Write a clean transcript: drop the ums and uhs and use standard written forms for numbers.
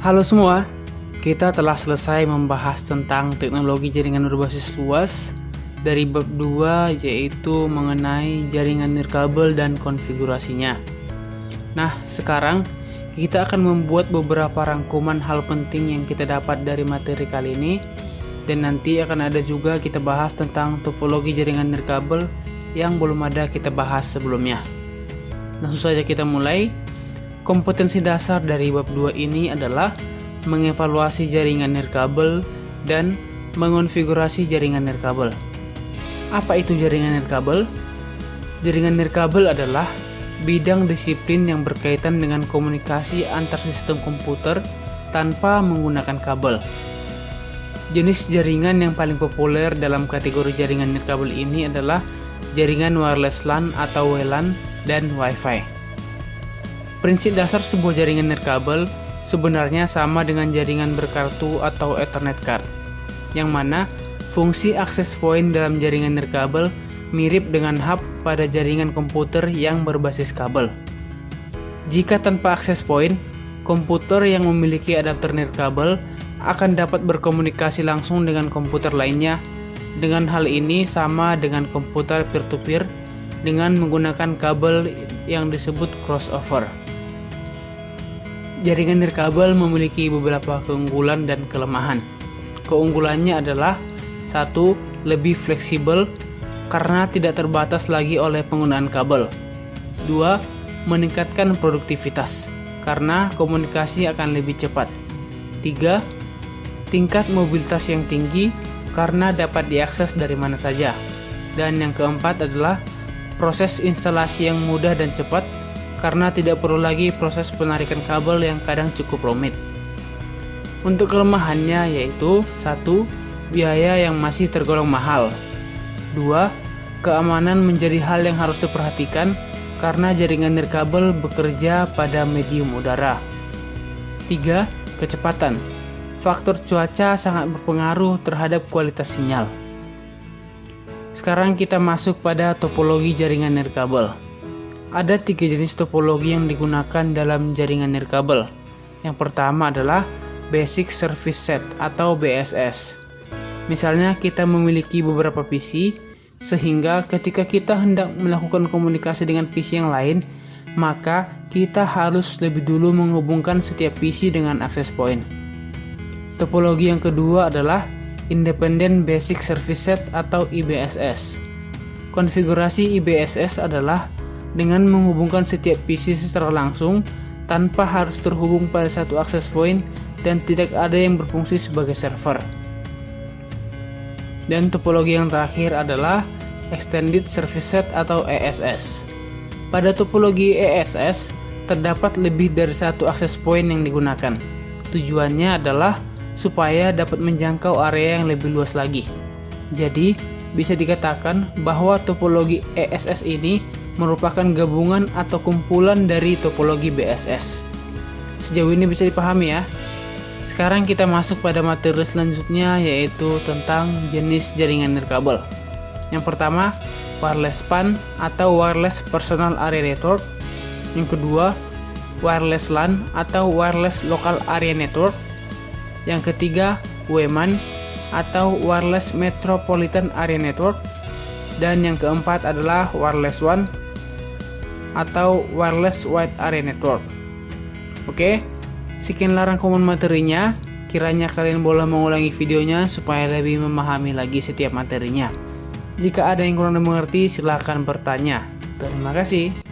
Halo semua, kita telah selesai membahas tentang teknologi jaringan berbasis luas dari bab 2, yaitu mengenai jaringan nirkabel dan konfigurasinya. Nah, sekarang kita akan membuat beberapa rangkuman hal penting yang kita dapat dari materi kali ini, dan nanti akan ada juga kita bahas tentang topologi jaringan nirkabel yang belum ada kita bahas sebelumnya. Langsung saja kita mulai. Kompetensi dasar dari bab 2 ini adalah mengevaluasi jaringan nirkabel dan mengonfigurasi jaringan nirkabel. Apa itu jaringan nirkabel? Jaringan nirkabel adalah bidang disiplin yang berkaitan dengan komunikasi antar sistem komputer tanpa menggunakan kabel. Jenis jaringan yang paling populer dalam kategori jaringan nirkabel ini adalah jaringan wireless LAN atau WLAN dan Wi-Fi. Prinsip dasar sebuah jaringan nirkabel sebenarnya sama dengan jaringan berkartu atau Ethernet card, yang mana fungsi akses point dalam jaringan nirkabel mirip dengan hub pada jaringan komputer yang berbasis kabel. Jika tanpa akses point, komputer yang memiliki adapter nirkabel akan dapat berkomunikasi langsung dengan komputer lainnya. Dengan hal ini sama dengan komputer peer-to-peer dengan menggunakan kabel yang disebut crossover. Jaringan nirkabel memiliki beberapa keunggulan dan kelemahan. Keunggulannya adalah 1. Lebih fleksibel karena tidak terbatas lagi oleh penggunaan kabel. 2. Meningkatkan produktivitas karena komunikasi akan lebih cepat. 3. Tingkat mobilitas yang tinggi karena dapat diakses dari mana saja. Dan yang keempat adalah proses instalasi yang mudah dan cepat karena tidak perlu lagi proses penarikan kabel yang kadang cukup rumit. Untuk kelemahannya yaitu 1. Biaya yang masih tergolong mahal. 2. Keamanan menjadi hal yang harus diperhatikan karena jaringan nirkabel bekerja pada medium udara. 3. Kecepatan. Faktor cuaca sangat berpengaruh terhadap kualitas sinyal. Sekarang kita masuk pada topologi jaringan nirkabel. Ada 3 jenis topologi yang digunakan dalam jaringan nirkabel. Yang pertama adalah Basic Service Set atau BSS. Misalnya kita memiliki beberapa PC, sehingga ketika kita hendak melakukan komunikasi dengan PC yang lain, maka kita harus lebih dulu menghubungkan setiap PC dengan access point. Topologi yang kedua adalah Independent Basic Service Set atau IBSS. Konfigurasi IBSS adalah dengan menghubungkan setiap PC secara langsung tanpa harus terhubung pada satu access point dan tidak ada yang berfungsi sebagai server. Dan topologi yang terakhir adalah Extended Service Set atau ESS. Pada topologi ESS terdapat lebih dari satu access point yang digunakan. Tujuannya adalah supaya dapat menjangkau area yang lebih luas lagi. Jadi, bisa dikatakan bahwa topologi ESS ini merupakan gabungan atau kumpulan dari topologi BSS. Sejauh ini bisa dipahami ya? Sekarang kita masuk pada materi selanjutnya, yaitu tentang jenis jaringan nirkabel. Yang pertama, wireless PAN atau wireless personal area network. Yang kedua, wireless LAN atau wireless local area network. Yang ketiga, WMAN atau wireless metropolitan area network. Dan yang keempat adalah wireless WAN atau wireless wide area network. Oke, sekianlah rangkuman materinya. Kiranya kalian boleh mengulangi videonya supaya lebih memahami lagi setiap materinya. Jika ada yang kurang dimengerti, silahkan bertanya. Terima kasih.